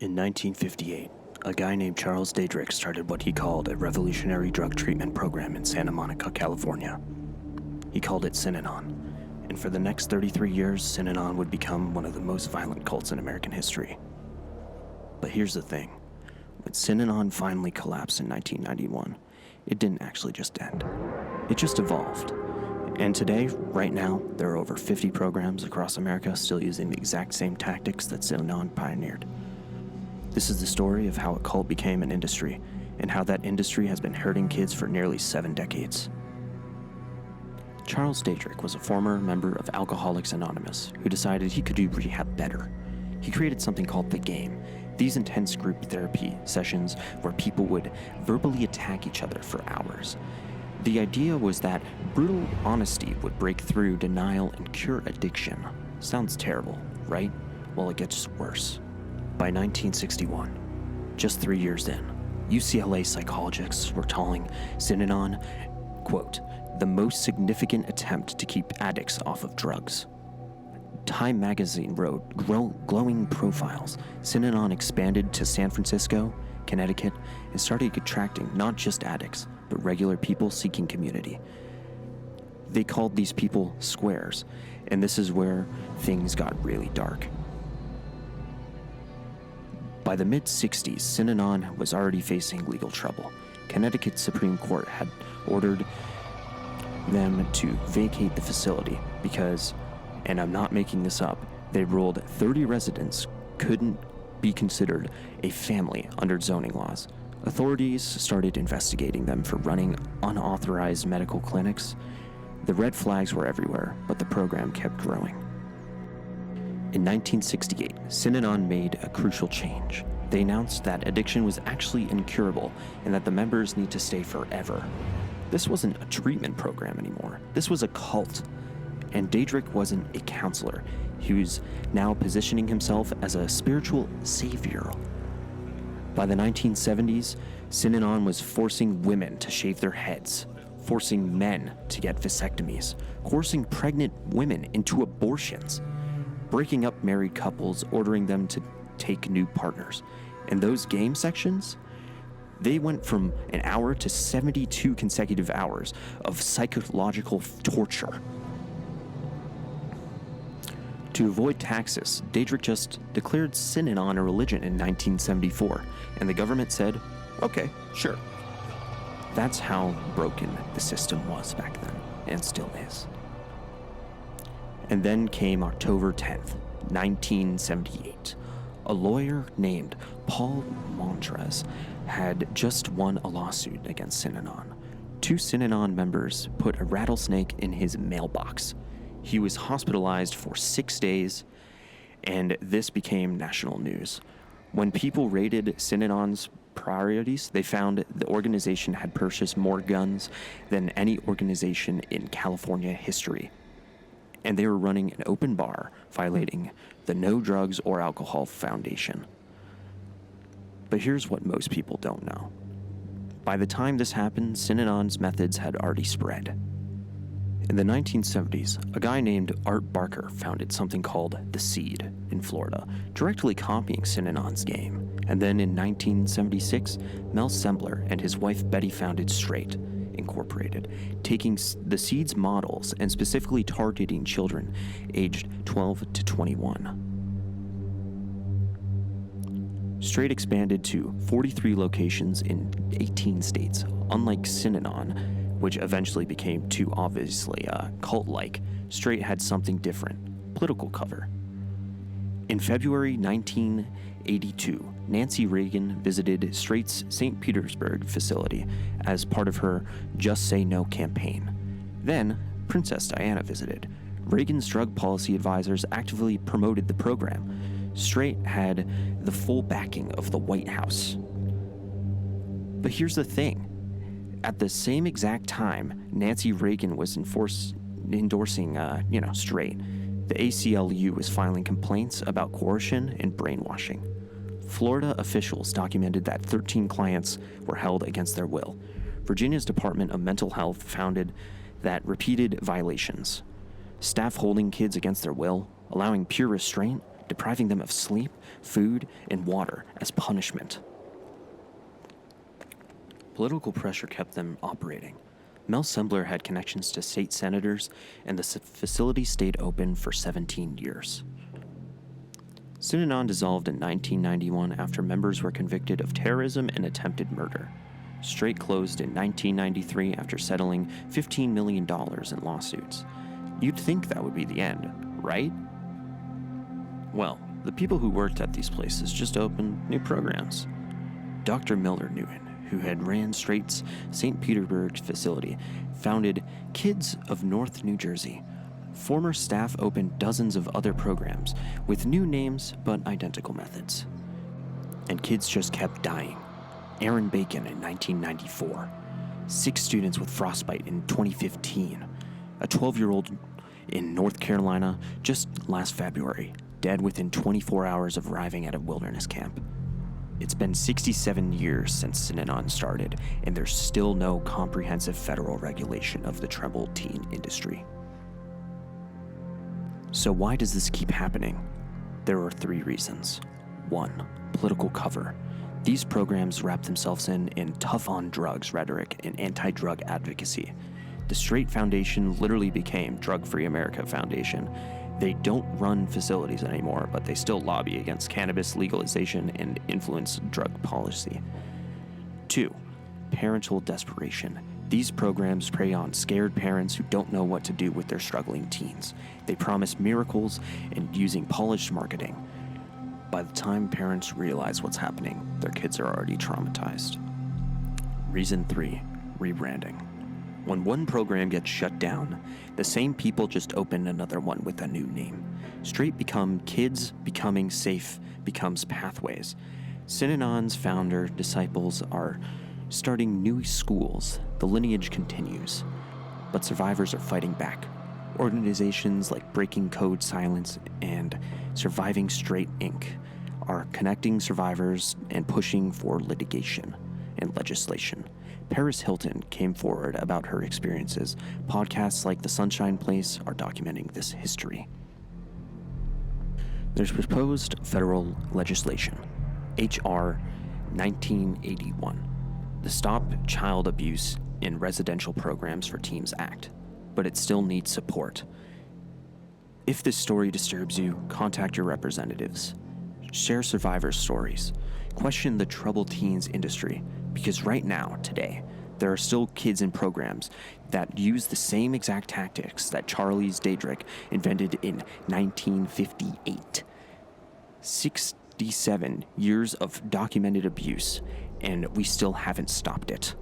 In 1958, a guy named Charles Daedrick started what he called a revolutionary drug treatment program in Santa Monica, California. He called it Synanon, and for the next 33 years, Synanon would become one of the most violent cults in American history. But here's the thing. When Synanon finally collapsed in 1991, it didn't actually just end. It just evolved. And today, right now, there are over 50 programs across America still using the exact same tactics that Synanon pioneered. This is the story of how a cult became an industry, and how that industry has been hurting kids for nearly 7 decades. Charles Daedrick was a former member of Alcoholics Anonymous who decided he could do rehab better. He created something called The Game. These intense group therapy sessions where people would verbally attack each other for hours. The idea was that brutal honesty would break through denial and cure addiction. Sounds terrible, right? Well, it gets worse. By 1961, just 3 years in, UCLA psychologists were calling Synanon, quote, the most significant attempt to keep addicts off of drugs. Time magazine wrote glowing profiles. Synanon expanded to San Francisco, Connecticut, and started attracting not just addicts, but regular people seeking community. They called these people squares, and this is where things got really dark. By the mid-60s, Synanon was already facing legal trouble. Connecticut's Supreme Court had ordered them to vacate the facility because, and I'm not making this up, they ruled 30 residents couldn't be considered a family under zoning laws. Authorities started investigating them for running unauthorized medical clinics. The red flags were everywhere, but the program kept growing. In 1968, Synanon made a crucial change. They announced that addiction was actually incurable and that the members need to stay forever. This wasn't a treatment program anymore. This was a cult. And Daedrick wasn't a counselor. He was now positioning himself as a spiritual savior. By the 1970s, Synanon was forcing women to shave their heads, forcing men to get vasectomies, coercing pregnant women into abortions, breaking up married couples, ordering them to take new partners. And those game sections, they went from an hour to 72 consecutive hours of psychological torture. To avoid taxes, Daedrick just declared Synanon a religion in 1974, and the government said, okay, sure. That's how broken the system was back then, and still is. And then came October 10th, 1978. A lawyer named Paul Montrez had just won a lawsuit against Synanon. 2 Synanon members put a rattlesnake in his mailbox. He was hospitalized for 6 days, and this became national news. When people raided Synanon's priorities, they found the organization had purchased more guns than any organization in California history. And they were running an open bar, violating the No Drugs or Alcohol Foundation. But here's what most people don't know. By the time this happened, Synanon's methods had already spread. In the 1970s, a guy named Art Barker founded something called The Seed in Florida, directly copying Synanon's game. And then in 1976, Mel Sembler and his wife Betty founded Straight Incorporated, taking the Seed's models and specifically targeting children aged 12 to 21. Straight expanded to 43 locations in 18 states. Unlike Synanon, which eventually became too obviously cult-like, Straight had something different: political cover. In February 1982, Nancy Reagan visited Straight's St. Petersburg facility as part of her Just Say No campaign. Then, Princess Diana visited. Reagan's drug policy advisors actively promoted the program. Straight had the full backing of the White House. But here's the thing. At the same exact time Nancy Reagan was endorsing Straight, the ACLU was filing complaints about coercion and brainwashing. Florida officials documented that 13 clients were held against their will. Virginia's Department of Mental Health found that repeated violations, staff holding kids against their will, allowing pure restraint, depriving them of sleep, food, and water as punishment. Political pressure kept them operating. Mel Sembler had connections to state senators, and the facility stayed open for 17 years. Synanon dissolved in 1991 after members were convicted of terrorism and attempted murder. Straight closed in 1993 after settling $15 million in lawsuits. You'd think that would be the end, right? Well, the people who worked at these places just opened new programs. Dr. Miller Nguyen, who had ran Straight's St. Petersburg facility, founded Kids of North New Jersey. Former staff opened dozens of other programs with new names but identical methods. And kids just kept dying. Aaron Bacon in 1994. 6 students with frostbite in 2015. A 12-year-old in North Carolina just last February, dead within 24 hours of arriving at a wilderness camp. It's been 67 years since Synanon started, and there's still no comprehensive federal regulation of the troubled teen industry. So why does this keep happening? There are 3 reasons. 1. Political cover. These programs wrap themselves in tough-on-drugs rhetoric and anti-drug advocacy. The Straight Foundation literally became Drug Free America Foundation. They don't run facilities anymore, but they still lobby against cannabis legalization and influence drug policy. 2. Parental desperation. These programs prey on scared parents who don't know what to do with their struggling teens. They promise miracles and using polished marketing. By the time parents realize what's happening, their kids are already traumatized. Reason 3. Rebranding. When one program gets shut down, the same people just open another one with a new name. Straight become Kids Becoming Safe becomes Pathways. Synanon's founder disciples are starting new schools. The lineage continues, but survivors are fighting back. Organizations like Breaking Code Silence and Surviving Straight Inc. are connecting survivors and pushing for litigation and legislation. Paris Hilton came forward about her experiences. Podcasts like The Sunshine Place are documenting this history. There's proposed federal legislation, H.R. 1981, the Stop Child Abuse in Residential Programs for Teens Act, but it still needs support. If this story disturbs you, contact your representatives. Share survivors' stories. Question the troubled teens industry, because right now, today, there are still kids in programs that use the same exact tactics that Charles Daedrick invented in 1958. 67 years of documented abuse, and we still haven't stopped it.